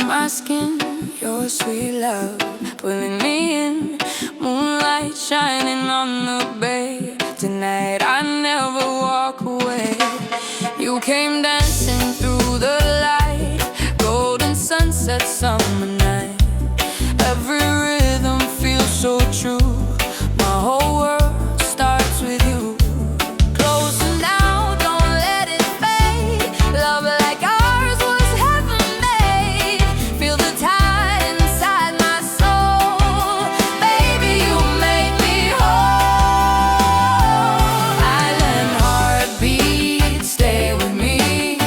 my skin, your sweet love pulling me in. Moonlight shining on the bay. Tonight I never walk away. You came dancing through the light, golden sunset, summer night. Every rhythm feels so true. My whole world starts with you. Closer now, don't let it fade. Love like ours was heaven made. Feel the tide inside my soul. Baby, you make me whole. Island heartbeat, stay with me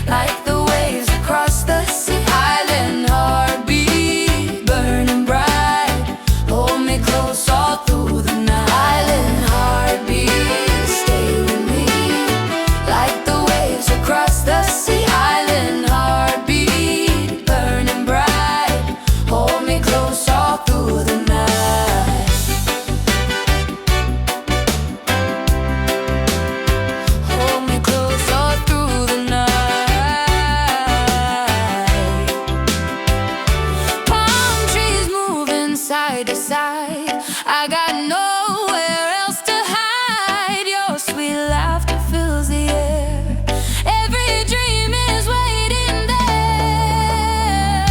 like the waves across the sea. Island heartbeat, burning bright. Hold me close all through the night. Island heartbeat, stay with me like the waves across the sea. Island heartbeat, burning bright. Hold me close all through the night. Hold me close all through the night. Palm trees moving side to side. I got nowhere else to hide. Your sweet laughter fills the air. Every dream is waiting there.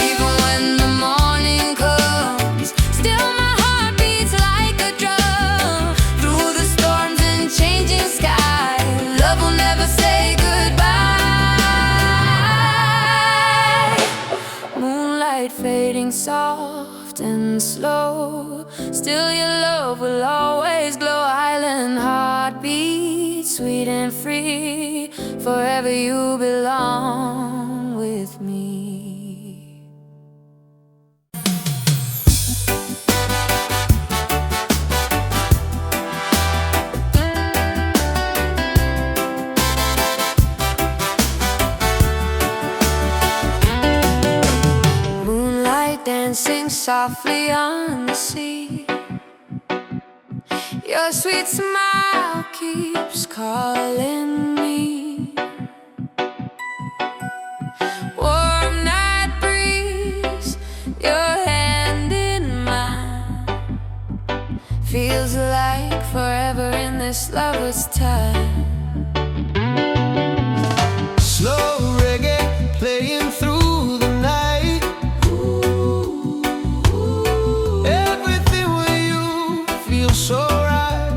Even when the morning comes, still my heart beats like a drum. Through the storms and changing sky, love will never say goodbye. Moonlight fading soft and slow, still your love will always glow. Island heartbeat, sweet and free, forever you belong with me. Moonlight dancing softly on the sea. Your sweet smile keeps calling me. Warm night breeze, your hand in mine. Feels like forever in this lover's time. Slow reggae playing through the night. Everything with you feels so right.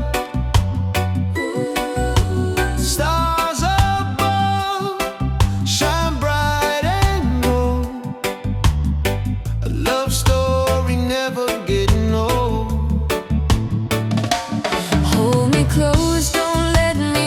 Stars above shine bright and gold. A love story never getting old. Hold me close, don't let me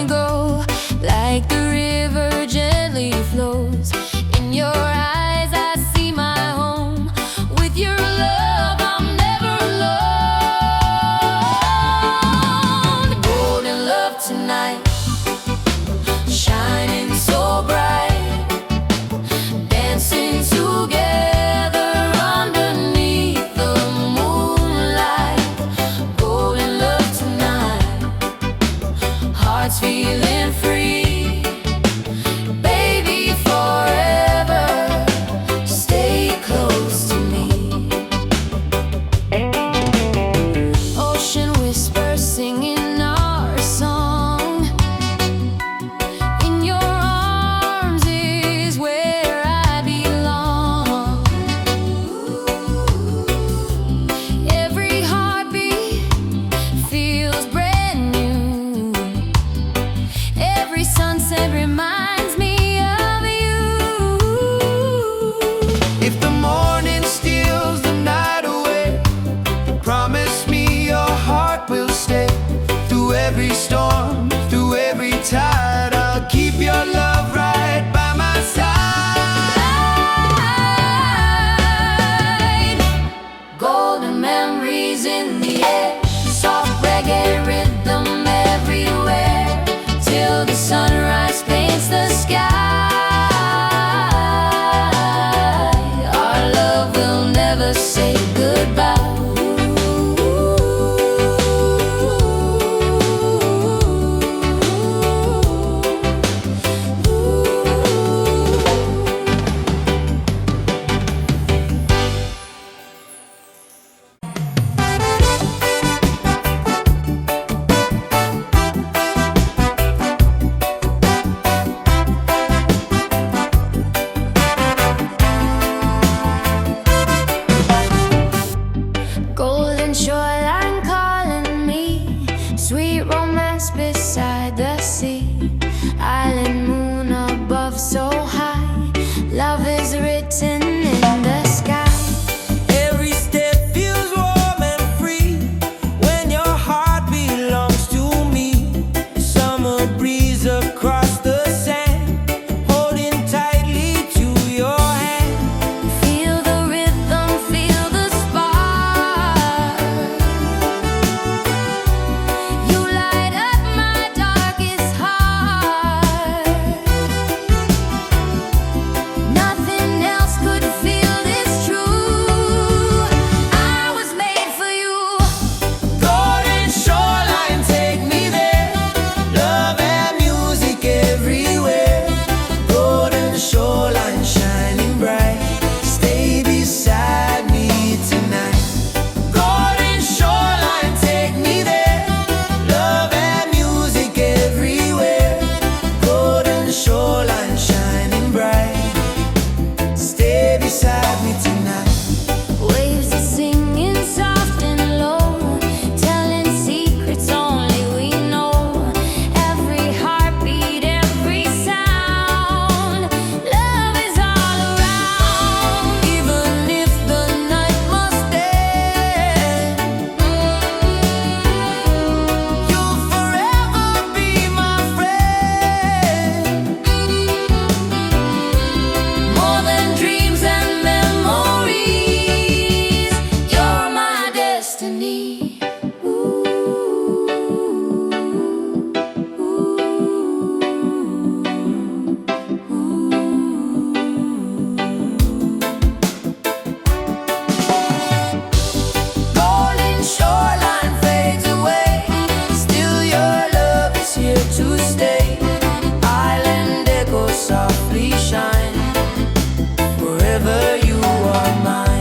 beside me tonight. Waves are singing soft and low, telling secrets only we know. Every heartbeat, every sound, love is all around. Even if the night must end, You'll forever be my friend. more than dreams and memories, you're my destiny. Golden shoreline fades away, still your love is here to stay. Island echoes softly shine, forever you are mine.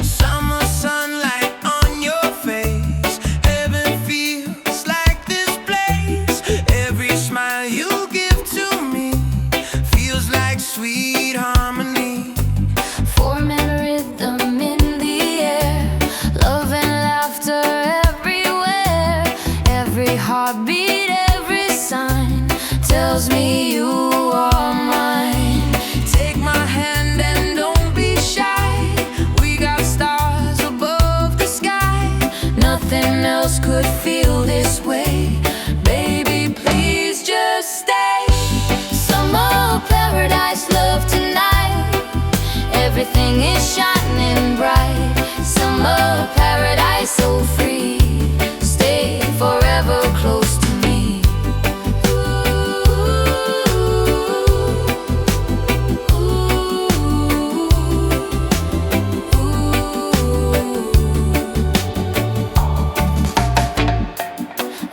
Summer sunlight on your face, heaven feels like this place. Every smile you give to me feels like sweet harmony. Form and rhythm in the air, love and laughter everywhere. Every heartbeat, every sign tells me you are mine. Take my hand and don't be shy. We got stars above the sky. Nothing else could feel this way. Baby, please just stay. Summer paradise, love tonight. Everything is shining bright. Summer paradise, so free. Stay forever close to me.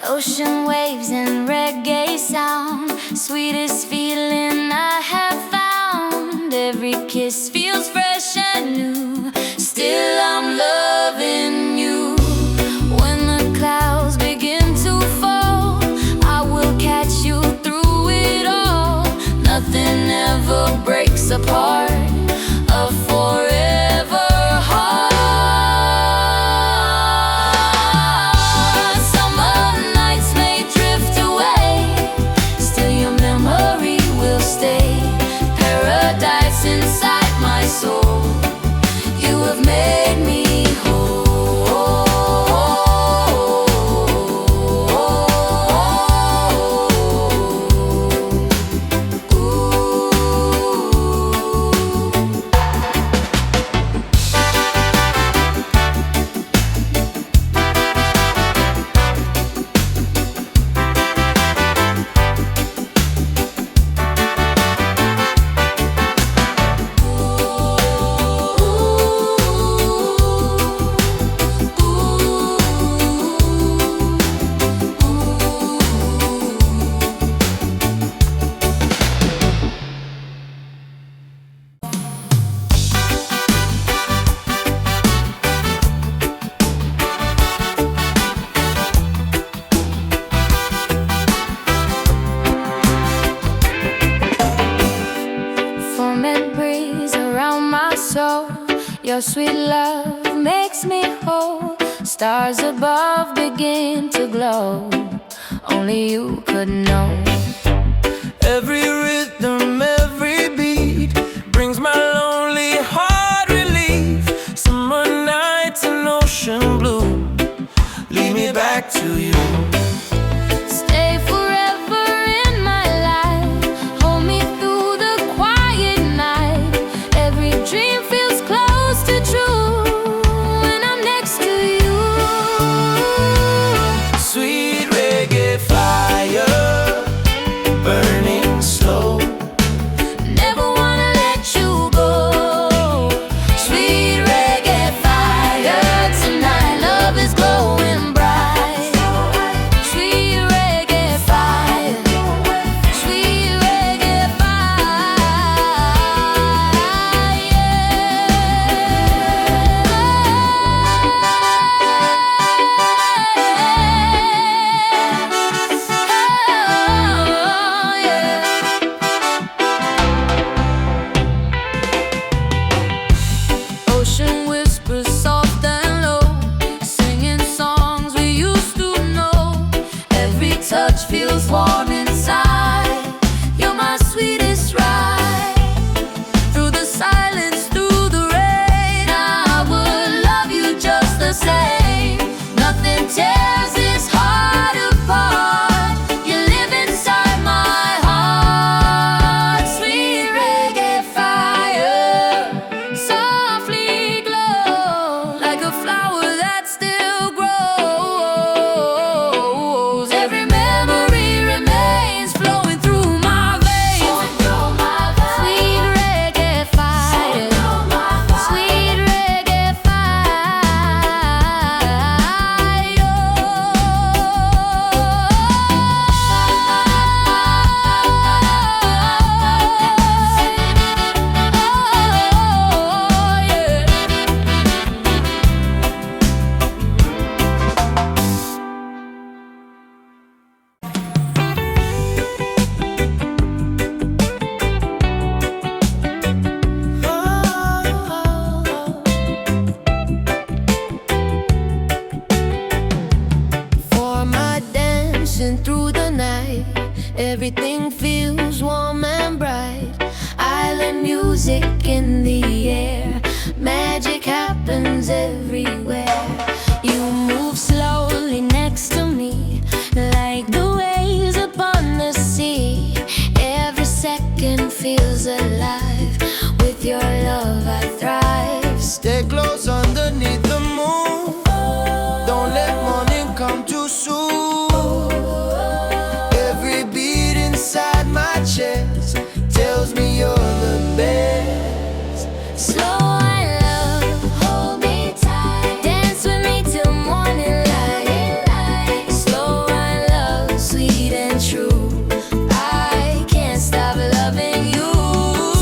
Ocean waves and reggae sound, sweetest feeling I have found. Every kiss feels fresh and new, still I'm loving you. When the clouds begin to fall, I will catch you through it all. Nothing ever breaks apart a forever heart. Summer nights may drift away, still your memory will stay. Paradise inside my soul, you have made me your sweet love makes me whole. Stars above begin to glow. Only you could know. Every rhythm, every beat brings my lonely heart relief. Summer nights and ocean blue lead me back to you. Stay forever in my life. Hold me through the quiet night. Every dream feels close to true when I'm next to you. Sweet reggae fire burning slow, everything feels warm and bright. Island music in the air, magic happens everywhere. You move slowly next to me, like the waves upon the sea. Every second feels alive, with your love I thrive. Stay close underneath the moon, don't let morning come too soon. Every beat inside my chest tells me you're the best. Slow and love, hold me tight, dance with me till morning light. Slow and love, sweet and true, I can't stop loving you.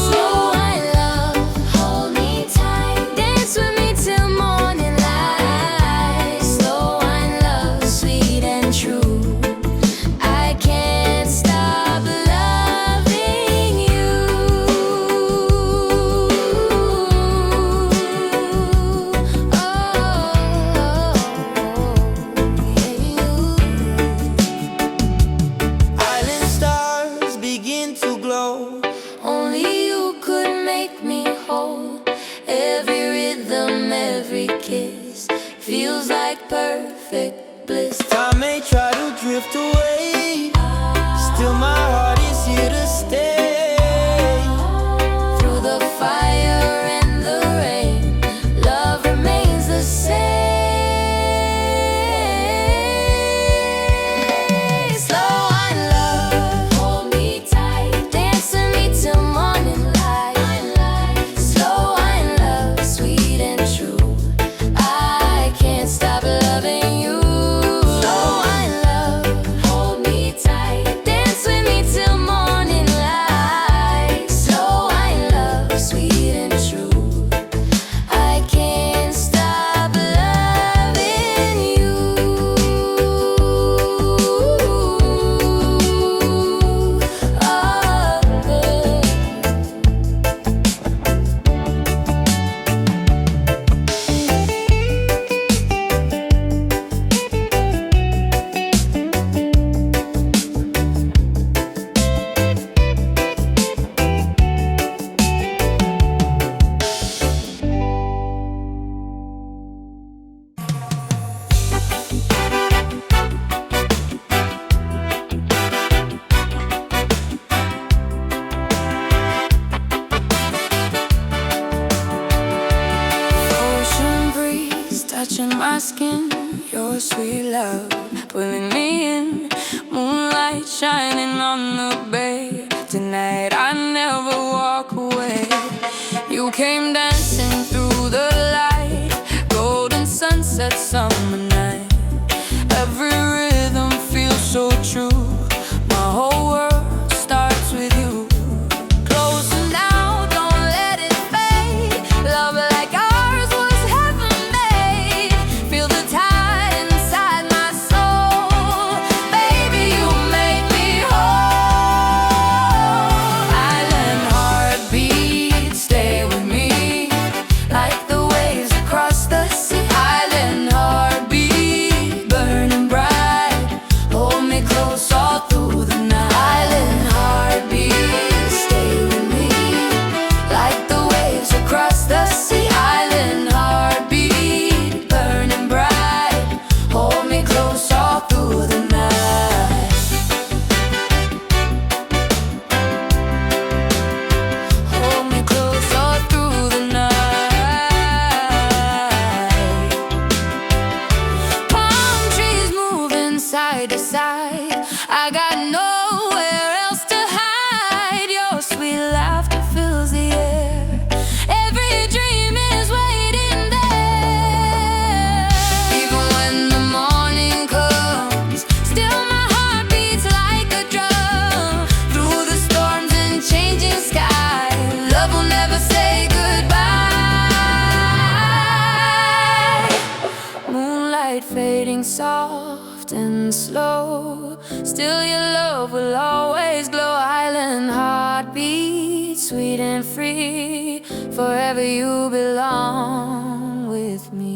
Slow and love, hold me tight, dance with me till morning light. Slow and love, sweet and true, I can't stop loving you. Island stars begin to glow. Only you could make me whole. Every rhythm, every kiss feels like perfect bliss. Time may try to drift away, still my heart is here to stay. Through the fire and the rain, love remains the same. Slow and love, hold me tight, dance with me till morning light. Slow and love, sweet and true, I can't stop loving you. Slow and love, hold me tight, dance with me till morning light. Slow and love, sweet and true, I can't stop loving you. Ocean breeze touching my skin, your sweet love pulling me in. Moonlight shining on the bay, tonight I never walk away. You came dancing through the light, golden sunset, summer night. Every rhythm feels so true, my whole world starts with you. Closer now, don't let it fade. Love like ours was heaven made. Feel the tide inside my soul. Baby, you make me whole. Island heartbeat, stay with me, like the waves across the sea. Island heartbeat, burning bright, hold me close all through the night. Island heartbeat, stay with me, like the waves across the sea. Island heartbeat, burning bright, hold me close all through the night. Hold me close all through the night. Palm trees moving side to side, I got nowhere else to hide. Your sweet laughter fills the air, every dream is waiting there. Even when the morning comes, still my heart beats like a drum. Through the storms and changing sky, love will never say goodbye. Moonlight fading soft and slow, still your love will always glow. Island heartbeat, sweet and free, forever you belong with me.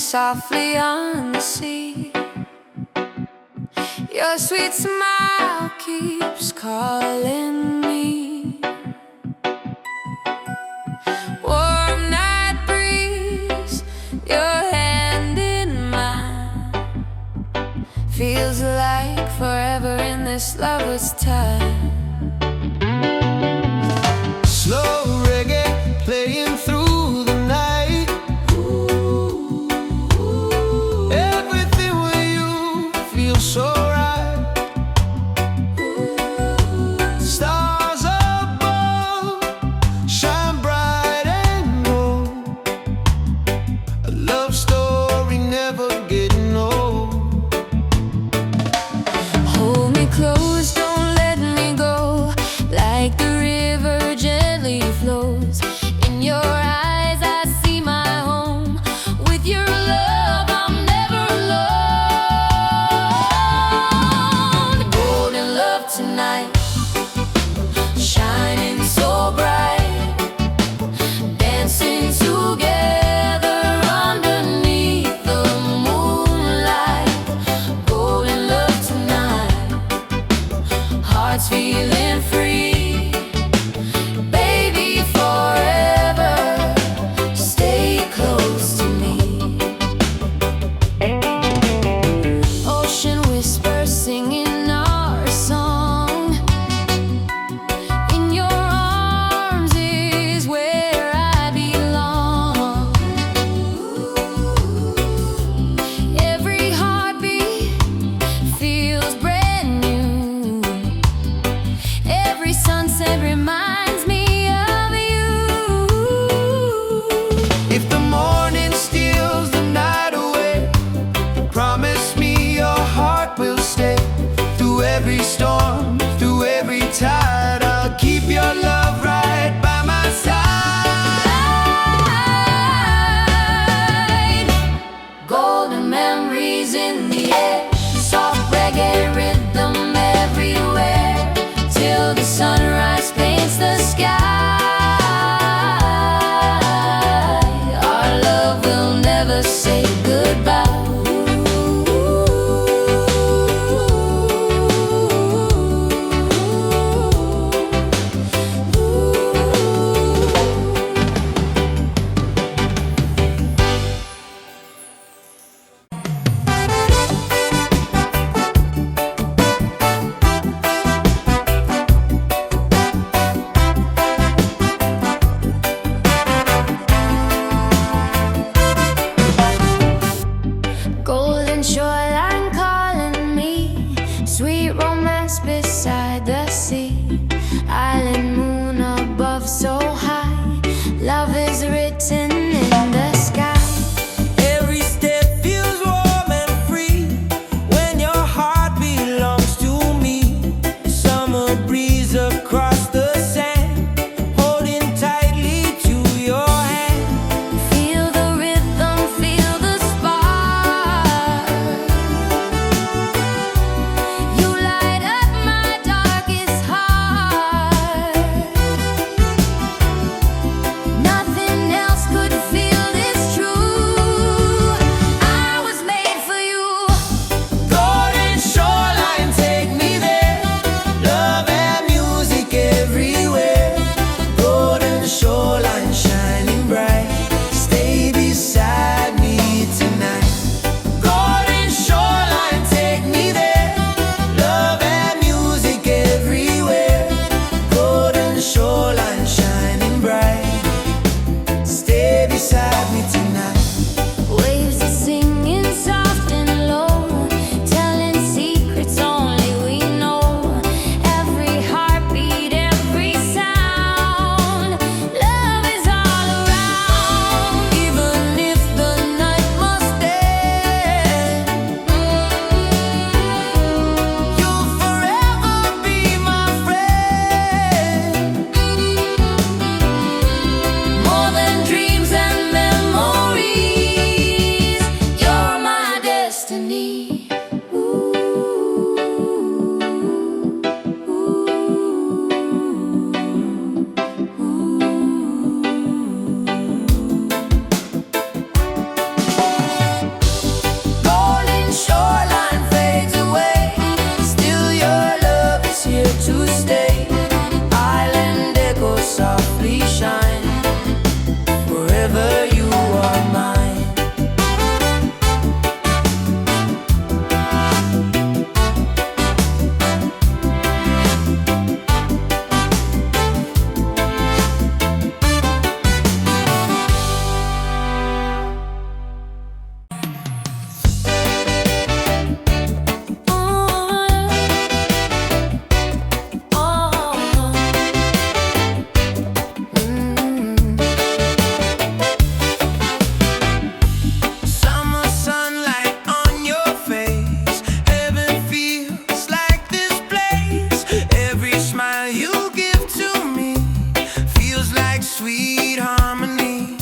softly on the sea. Your sweet smile keeps calling me. Warm night breeze, your hand in mine, feels like forever in this lover's time. Slow reggae playing through the night. Everything with you feels so right. Stars above shine bright and gold. A love story never getting old. Hold me close, don't let me go. sweet harmony.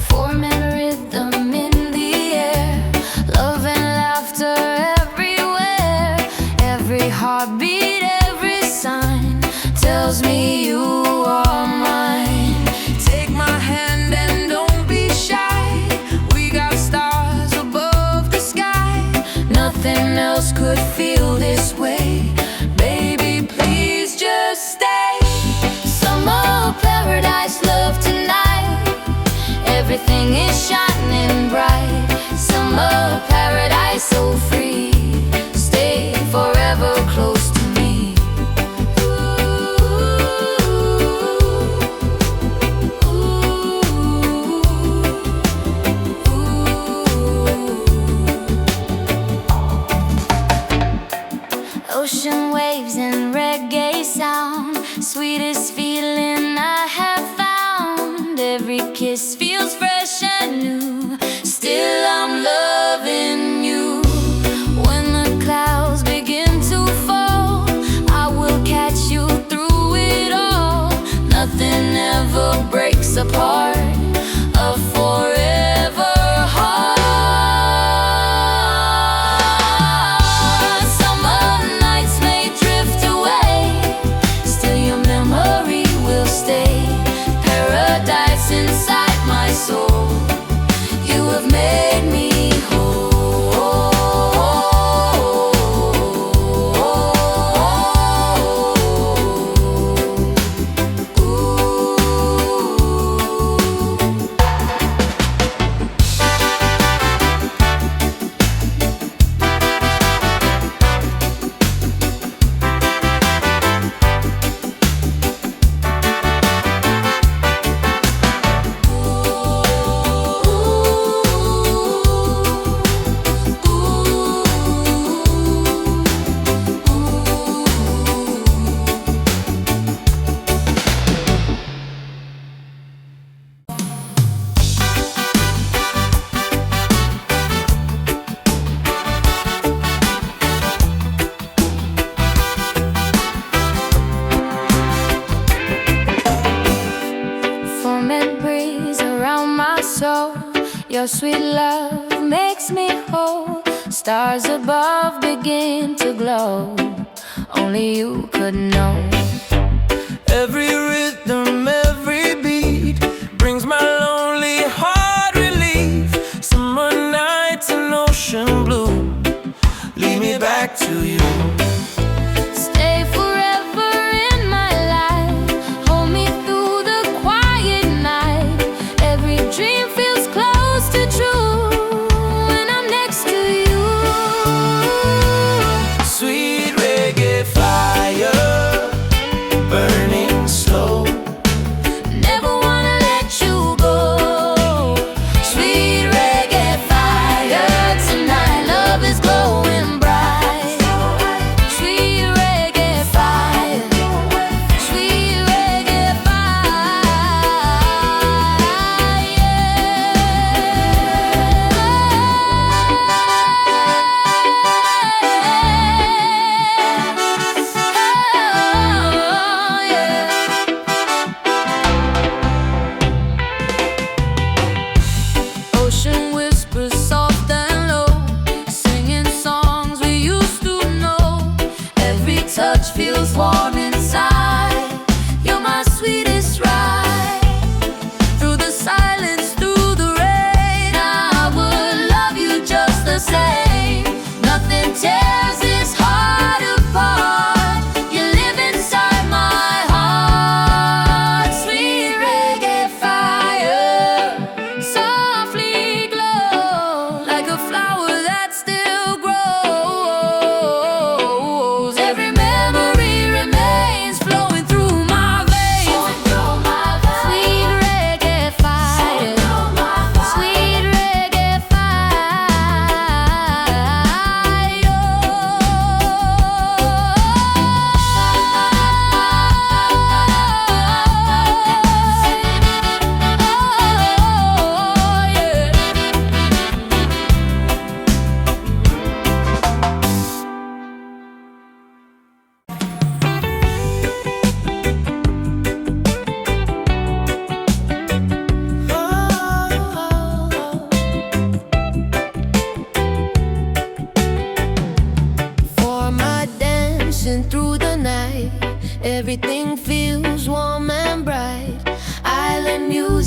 Form and rhythm in the air, love and laughter everywhere. Every heartbeat, every sign tells me you are mine. Take my hand and don't be shy. We got stars above the sky. Nothing else could feel this way. Baby, please just stay. Summer paradise, love tonight. Everything is shining bright. Summer paradise, so free. Stay forever close to me. Ocean waves and reggae sound, sweetest feeling I have found. Every kiss feels fresh and new. Still I'm loving you. When the clouds begin to fall, I will catch you through it all. Nothing ever breaks apart a forever heart. Summer nights may drift away, still your memory will stay. Paradise inside my soul, you have made me your sweet love makes me whole. Stars above begin to glow. Only you could know. Every rhythm, every beat brings my lonely heart relief. Summer nights and ocean blue lead me back to you. Stay forever in my life. Hold me through the quiet night. Every dream feels close to true when I'm next to you. Sweet reggae fire burning slow.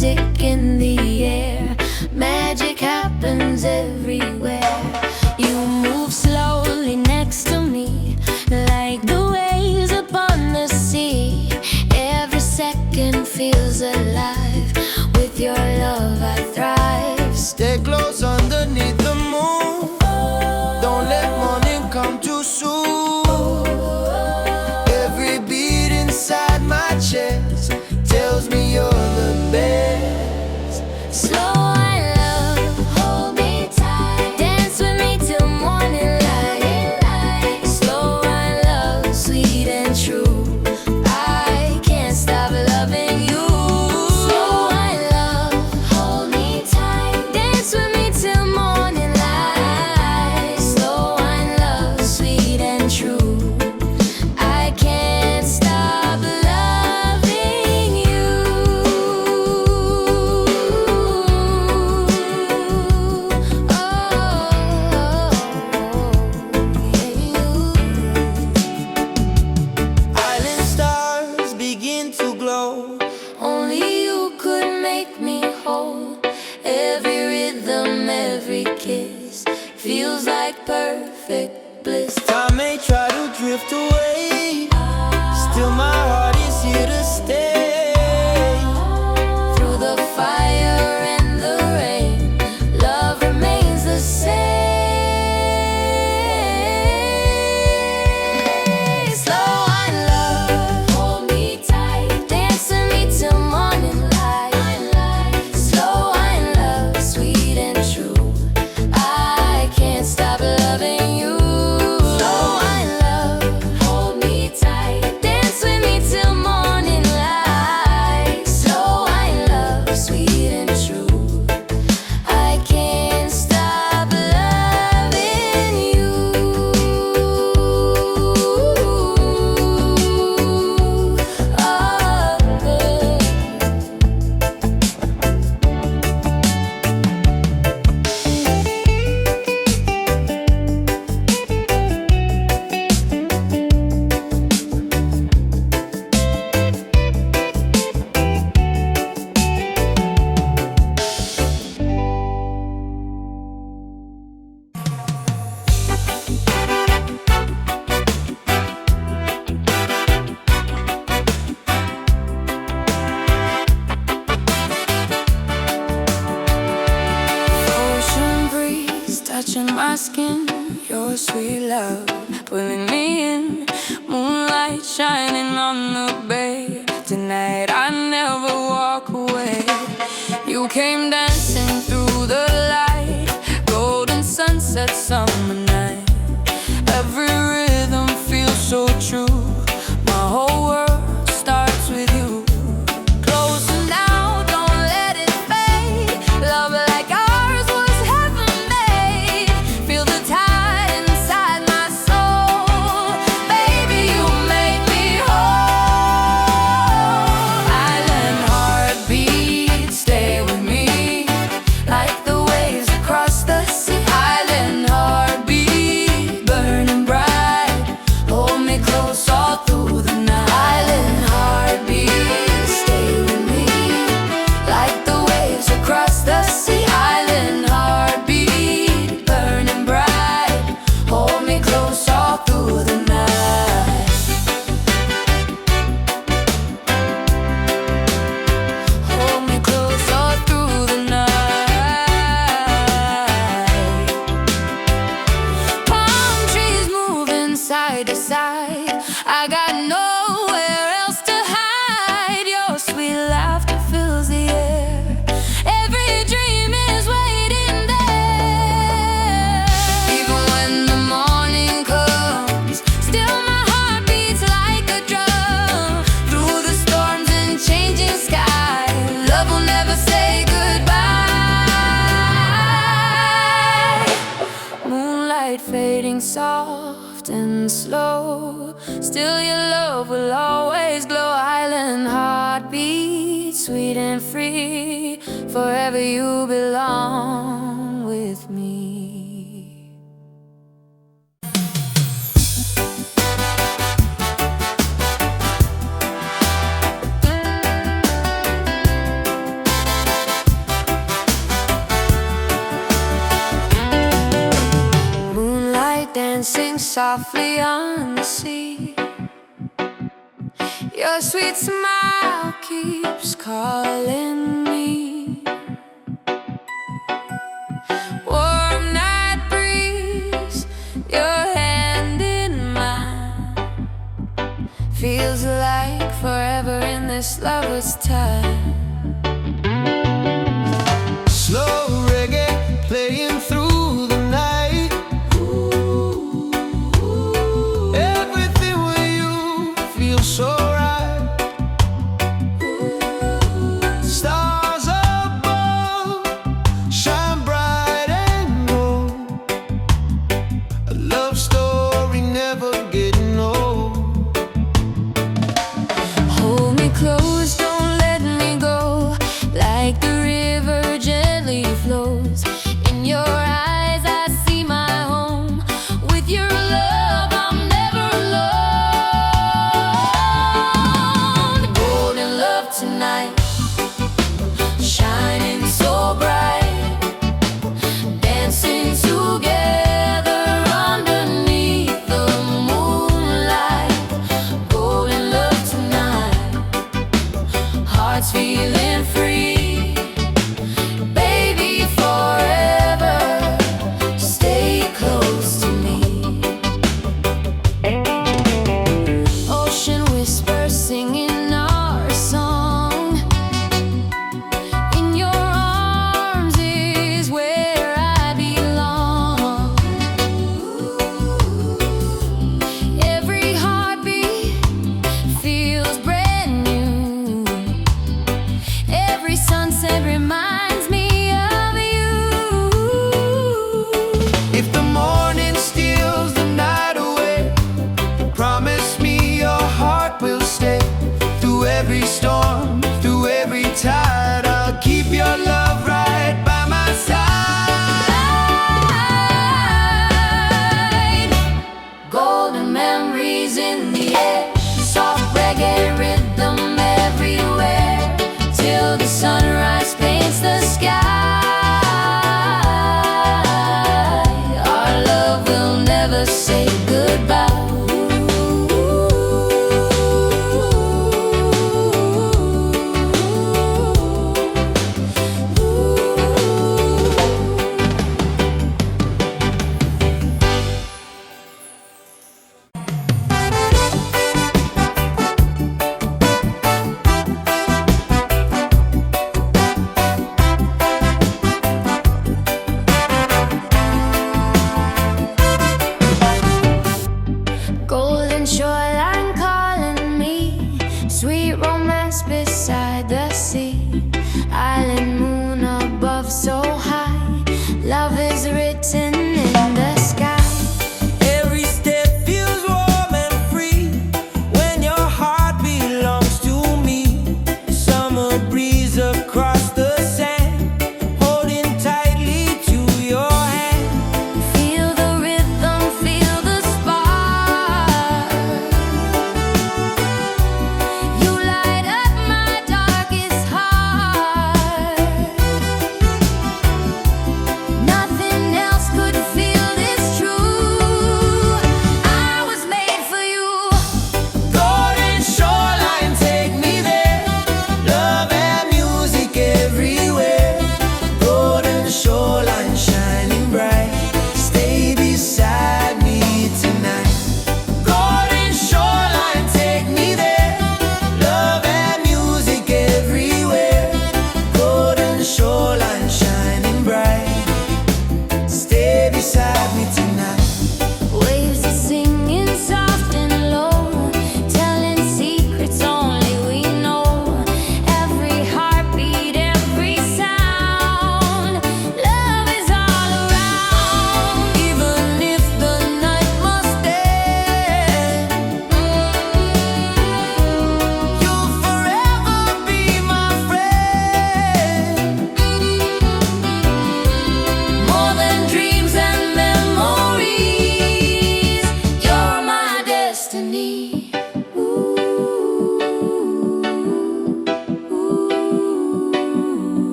music in the air. Magic happens everywhere. You move slowly next to me, like the waves upon the sea. Every second feels alive. With your love I thrive. Stay close underneath the moon. Don't let morning come too soon. Every beat inside my chest tells me you're the best. Slow and love, hold me tight. Dance with me till morning light. Slow and love, sweet and true. I can't stop loving you. Slow and love, hold me tight. Dance with me till morning light. Slow and love, sweet and true. I can't stop loving you. Island stars begin to glow. Only you could make me whole. Every rhythm, every kiss feels like perfect bliss. Time may try to drift away, still my heart is here to stay. Through the fire and the rain, love remains the same. Slow and love, hold me tight. Dance with me till morning light. Slow and love, sweet and true. I can't stop loving you. Slow and love, hold me tight. Dance with me till morning light. Slow and love, sweet and true. I can't stop loving you. Ocean breeze touching my skin, your sweet love pulling me in. Moonlight shining on the bay. Tonight I never walk away. You came dancing through the light, golden sunset, summer night. Every rhythm feels so true. My whole world starts with you. Closer now, don't let it fade. Love like ours was heaven made. Feel the tide inside my soul. Baby, you make me whole. Island heartbeat, stay with me, like the waves across the sea. Island heartbeat, burning bright. Hold me close all through the night. Island heartbeat, stay with me, like the waves across the sea. Island heartbeat, burning bright. Hold me close all through the night. Hold me close all through the night. Palm trees moving side to side. I got nowhere else to hide. Your sweet laughter fills the air. Every dream is waiting there. Even when the morning comes, still my heart beats like a drum. Through the storms and changing skies, love will never say goodbye. Moonlight fading soft and slow, still your love will always glow. Island heartbeat, sweet and free, forever you belong with me. softly on the sea. Your sweet smile keeps calling me. Warm night breeze, your hand in mine, feels like forever in this lover's time. Slow reggae playing through the night. Everything with you feels so right. Stars above shine bright and gold. A love story never getting old. Hold me close, don't let me go, like the river gently flows. In your eyes I see my home. With your love I'm never alone. Golden love tonight, shining so bright, dancing together underneath the moonlight. Golden love tonight, hearts feeling free. Baby, forever stay close to me. Ocean whispers singing our song. In your arms is where I belong. Every heartbeat feels brand new. Every sunset reminds me of you. If the morning steals the night away, promise me your heart will stay. Through every storm, through every tide, I'll keep your love right by my side. Golden memories in the air, soft reggae rhythm everywhere, till the sunrise paints the sky. Our love will never say goodbye.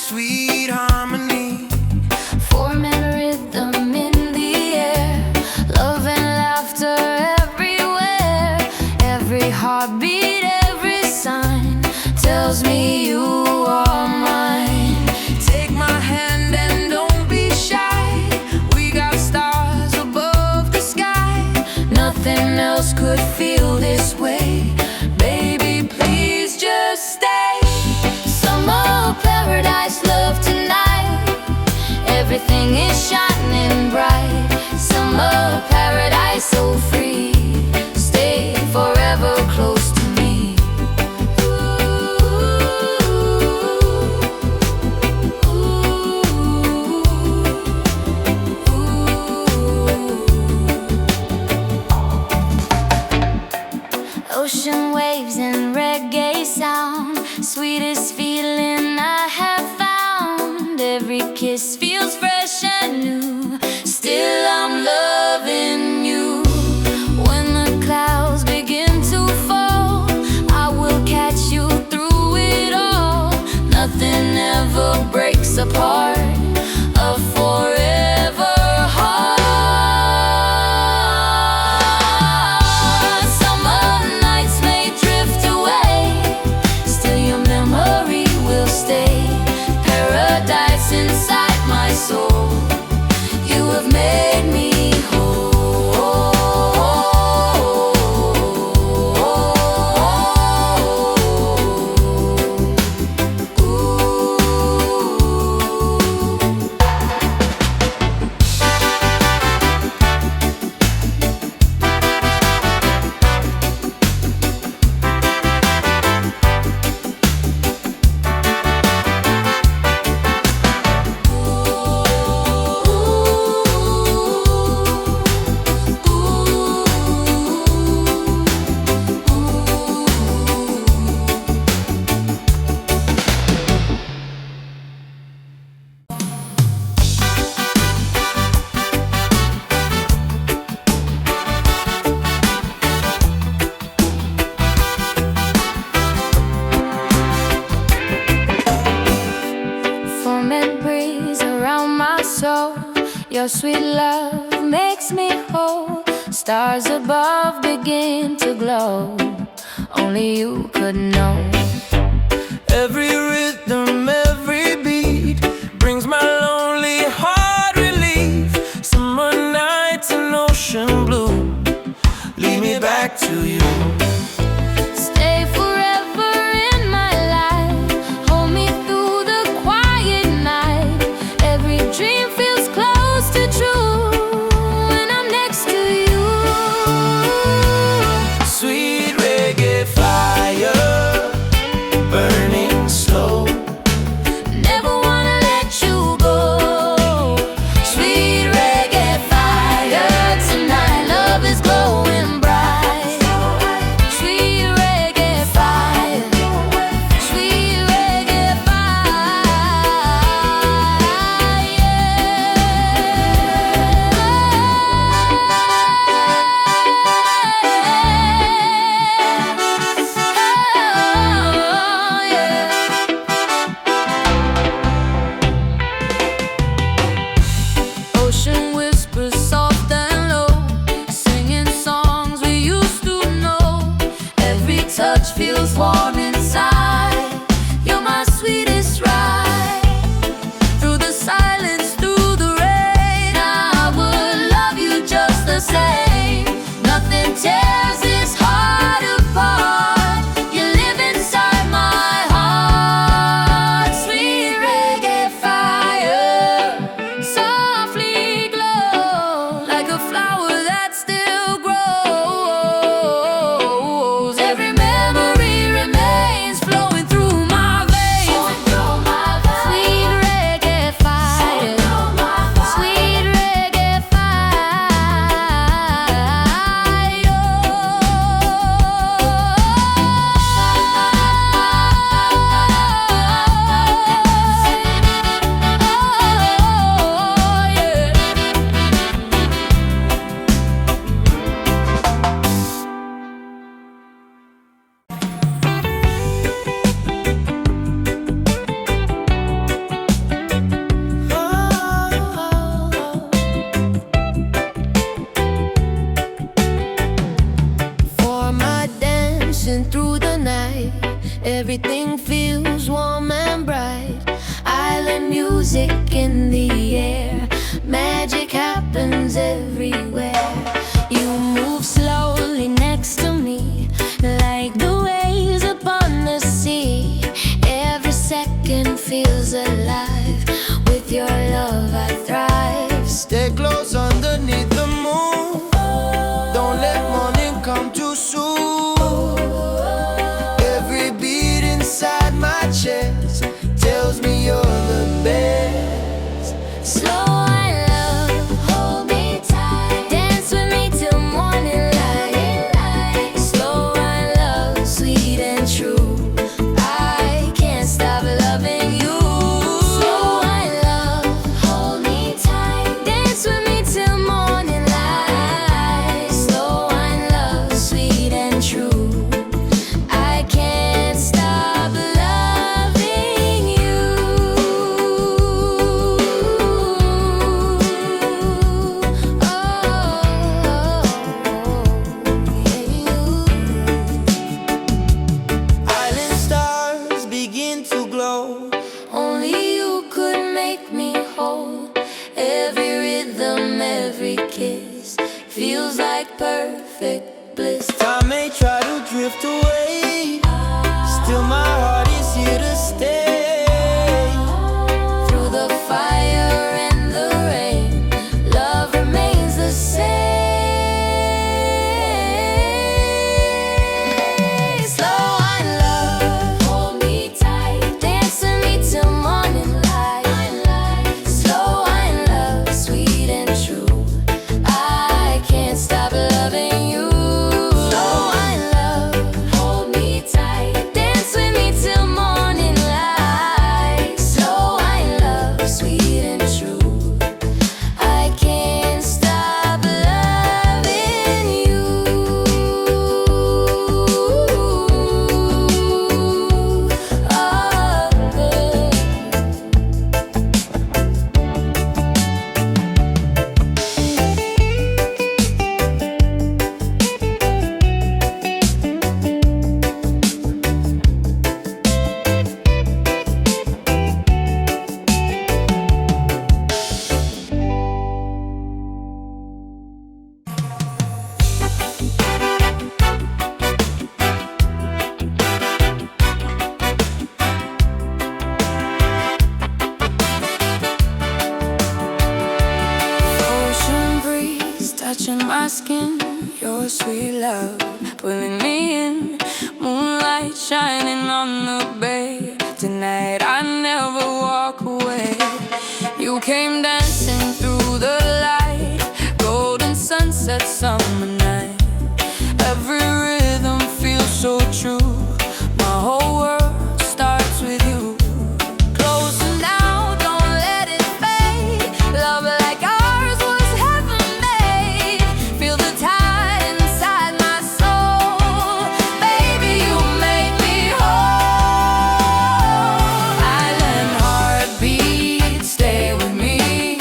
sweet harmony. Form and rhythm in the air, love and laughter everywhere. Every heartbeat, every sign tells me you are mine. Take my hand and don't be shy. We got stars above the sky. Nothing else could feel this way. Baby, please just stay. Summer paradise, love tonight. Everything is shining bright. Summer paradise, so free. Stay forever close to me. Ocean waves and reggae sound, sweetest feeling I have found. Every kiss feels fresh and new. Still I'm loving you. When the clouds begin to fall, I will catch you through it all. Nothing ever breaks apart a forever heart. Inside my soul, you have made me whole. Your sweet love makes me whole. Stars above begin to glow. Only you could know. Every rhythm, every beat brings my lonely heart relief. Summer nights and ocean blue lead me back to you. Stay forever in my life. Hold me through the quiet night. Every dream feels close to true when I'm next to you. Sweet reggae fire, everything feels warm and bright. Island music in the air, magic happens everywhere. You move slowly next to me, like the waves upon the sea. Every second feels alive, with your love I thrive. Stay close underneath the moon, don't let morning come too soon. Every beat inside my chest tells me you're the best. Slow and love, hold me tight, dance with me till morning light. Slow and love, sweet and true, I can't stop loving you. Slow and love, hold me tight, dance with me till morning light. Slow and love, sweet and true, I can't stop loving you. Island stars begin to glow. Only you could make me whole. Every rhythm, every kiss feels like perfect bliss. Time may try to drift away, still my heart is here to stay. Through the fire and the rain, love remains the same. Slow and love, hold me tight, dance with me till morning light. Slow and love, sweet and true, I can't stop loving you. Slow and love, hold me tight, dance with me till morning light. Slow and love, sweet and true, I can't stop loving you. Ocean breeze touching my skin, your sweet love pulling me in. Moonlight shining on the bay. Tonight I never walk away. You came dancing through the light, golden sunset, summer night. Every rhythm feels so true. My whole world starts with you. Closer now, don't let it fade. Love like ours was heaven made. Feel the tide inside my soul. Baby, you make me whole. Island heartbeat, stay with me,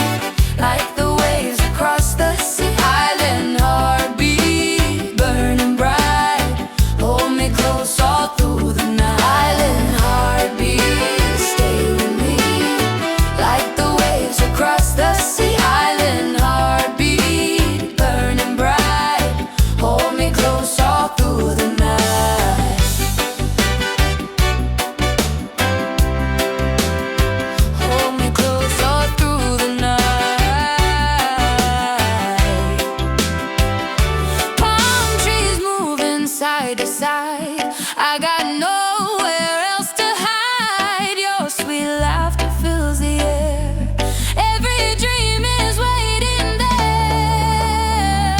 like the waves across the sea. Island heartbeat, burning bright, hold me close all through the night. Island heartbeat, stay with me, like the waves across the sea. Island heartbeat, burning bright, hold me close all through the night. Hold me close all through the night. Palm trees moving side to side, I got nowhere else to hide. Your sweet laughter fills the air, every dream is waiting there.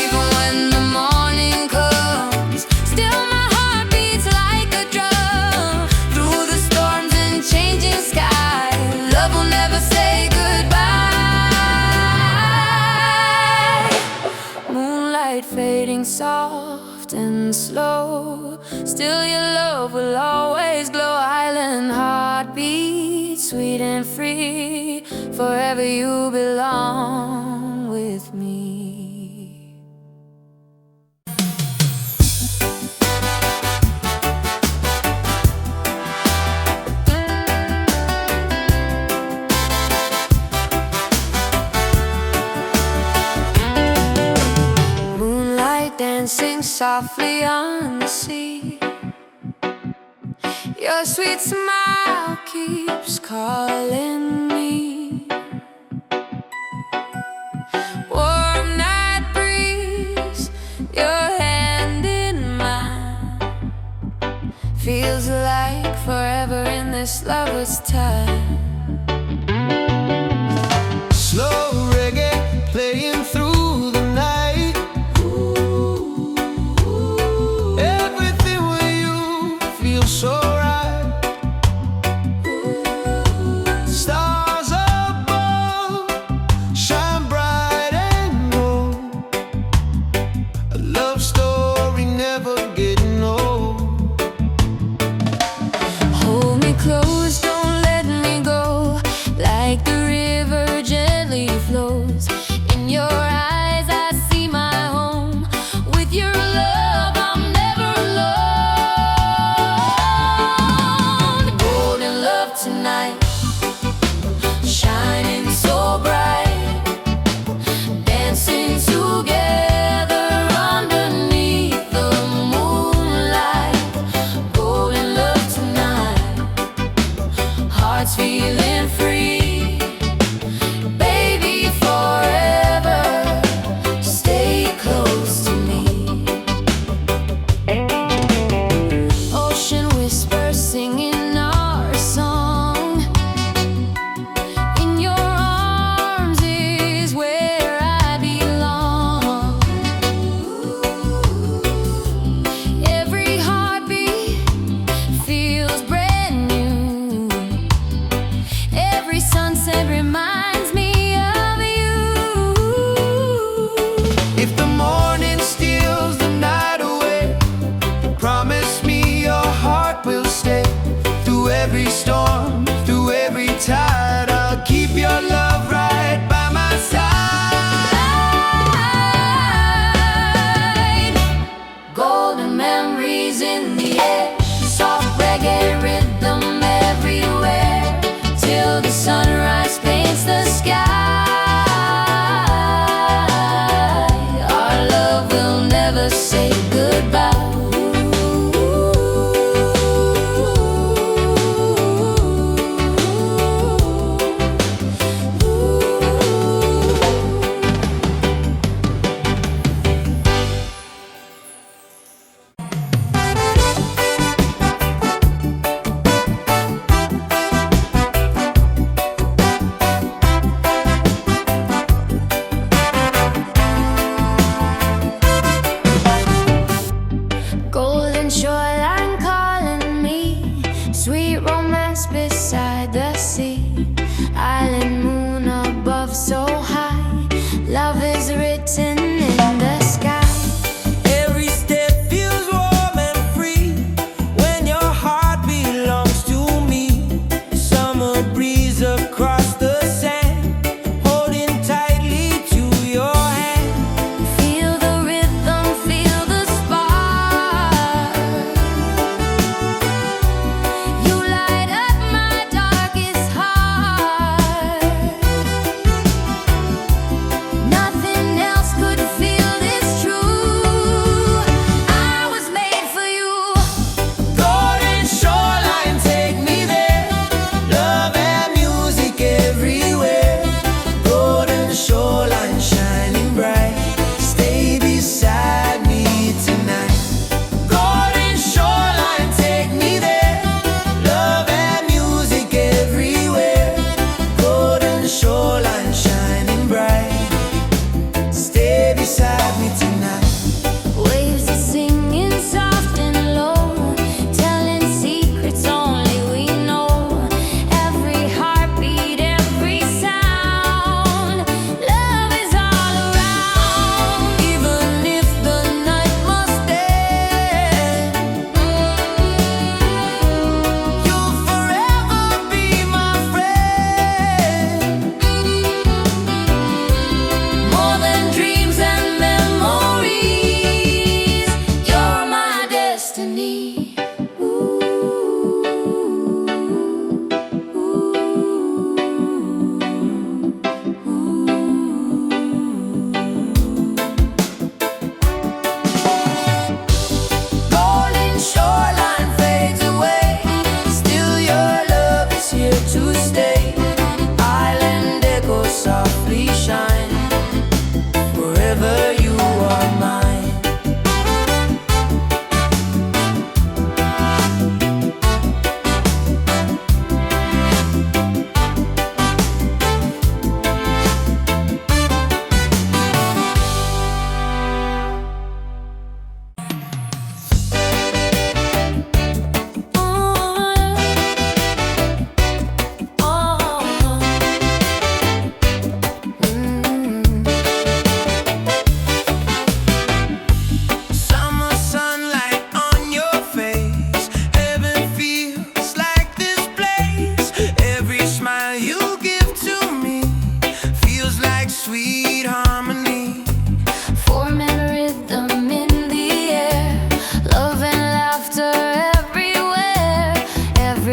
Even when the morning comes, still my heart beats like a drum. Through the storms and changing skies, love will never say goodbye. Moonlight fading soft and slow, still your love will always glow. Island heartbeat, sweet and free, forever you belong with me. softly on the sea. Your sweet smile keeps calling me. Warm night breeze, your hand in mine, feels like forever in this lover's time. Slow reggae playing through the night. Everything with you feels so right. Stars above shine bright and gold. A love story never getting old. Hold me close, don't let me go, like the river gently flows. In your eyes I see my home. With your love I'm never alone. Golden love tonight, shining so bright, dancing together underneath the moonlight. Golden love tonight, hearts feeling free. Baby, forever, stay close to me. Ocean whispers singing our song. In your arms is where I belong. Every heartbeat feels brand new. Every sunset reminds me of you. If the morning steals the night away, promise me your heart will stay. Through every storm, through every tide, I'll keep your love right by my side. Golden memories in the air, soft reggae rhythm everywhere, till the sunrise paints the sky. Our love will never say goodbye. Golden shoreline calling me, sweet romance beside the sea. Island moon above so high, love is written in the sky. Every step feels warm and free when your heart belongs to me. Summer breeze across the sand, holding tightly to your hand. Feel the rhythm, feel the spark. You light up my darkest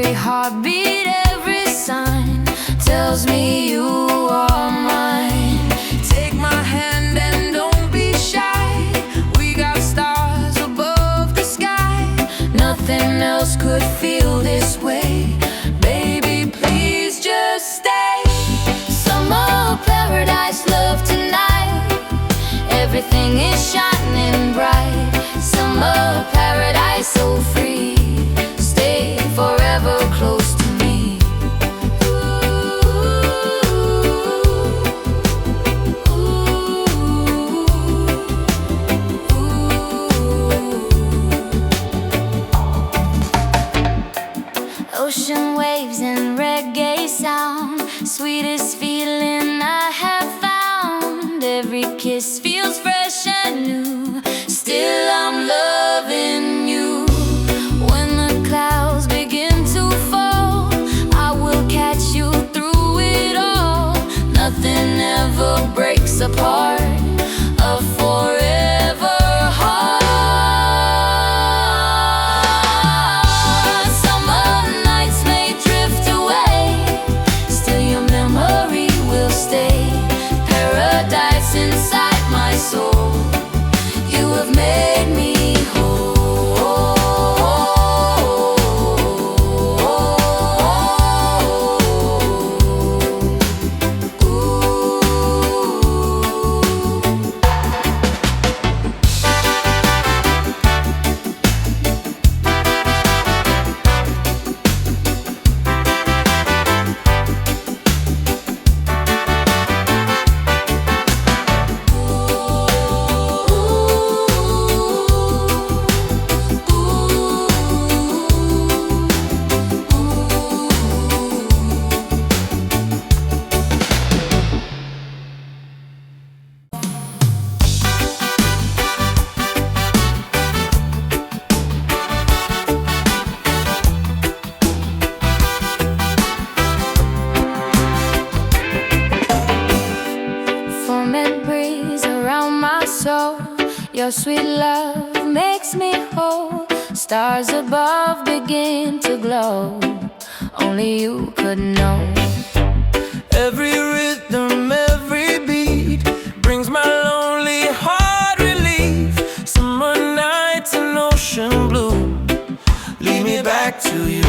Every heartbeat, every sign tells me you are mine. Take my hand and don't be shy. We got stars above the sky. Nothing else could feel this way. Baby, please just stay. Summer paradise, love tonight. Everything is shining bright. Summer paradise, so free. Stay forever close to me. Ocean waves and reggae sound, sweetest feeling I have found. Every kiss feels fresh and new. Still I'm loving you. When the clouds begin to fall, I will catch you through it all. Nothing ever breaks apart a forever heart. Summer nights may drift away, still your memory will stay. Paradise inside my soul, you have made me whole. Your sweet love makes me whole. Stars above begin to glow. Only you could know. Every rhythm, every beat brings my lonely heart relief. Summer nights and ocean blue lead me back to you.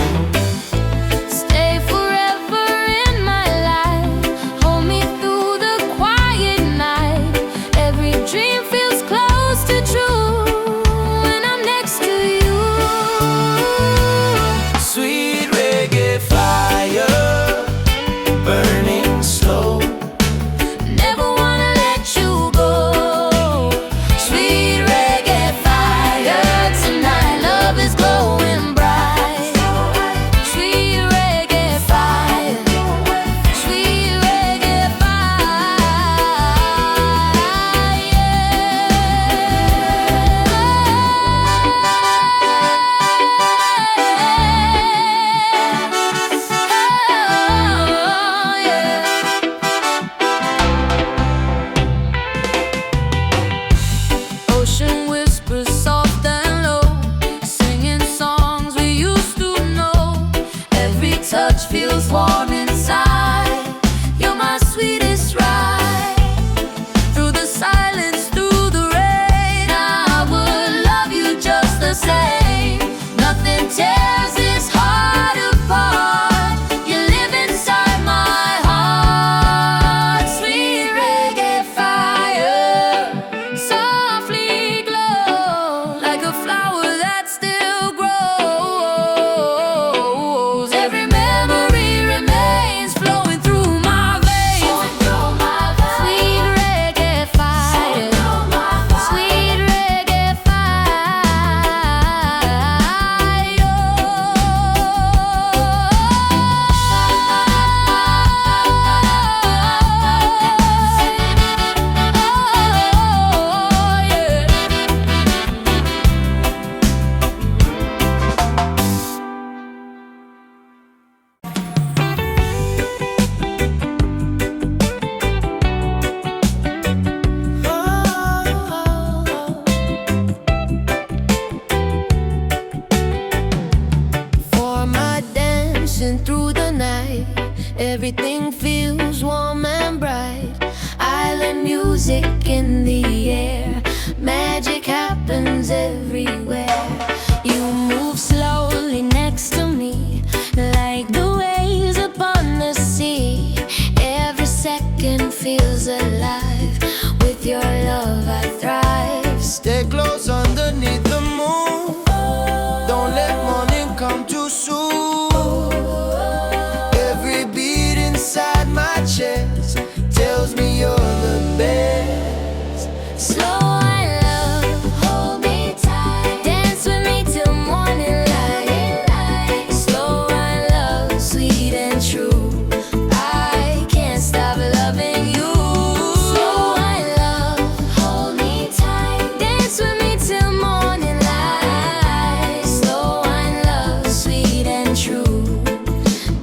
Stay forever in my life. Hold me through the quiet night. Every dream feels close to true when I'm next to you. Sweet reggae fire, burning slow. Never wanna let you go. Sweet reggae fire, tonight love is glowing bright. Sweet reggae fire, sweet reggae fire, Ocean whispers soft and low, singing songs we used to know. Every touch feels warm inside. You're my sweetest ride. Through the silence, through the rain, I would love you just the same. Nothing tears this heart apart. You live inside my heart. Sweet reggae fire, softly glow like a flower that still grows. Every memory remains flowing. dancing through the night. Everything feels warm and bright. Island music in the air. Magic happens everywhere. You move slowly next to me, like the waves upon the sea. Every second feels alive. With your love I thrive. Stay close underneath the moon. Don't let morning come too soon. Every beat inside my chest tells me you're the best. Slow and love, hold me tight. Dance with me till morning light. Slow and love, sweet and true. I can't stop loving you. Slow and love, hold me tight. Dance with me till morning light. Slow and love, sweet and true.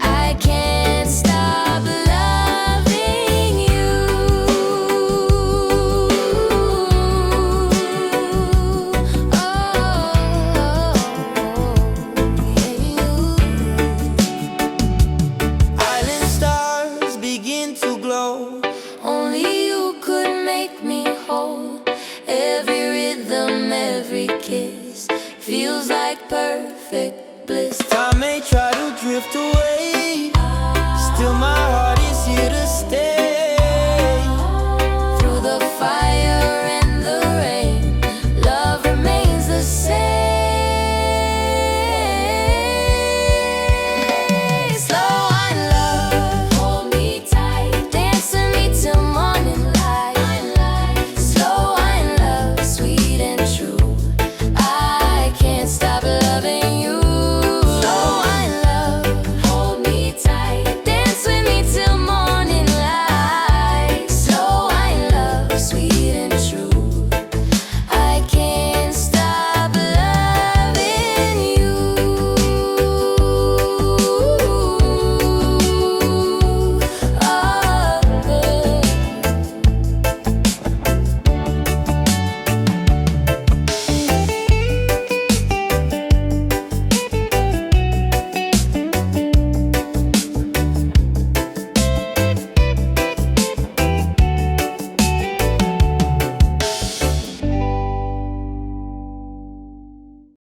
I can't stop loving you. Island stars begin to glow. Only you could make me whole. Every rhythm, every kiss feels like perfect bliss. Time may try to drift away.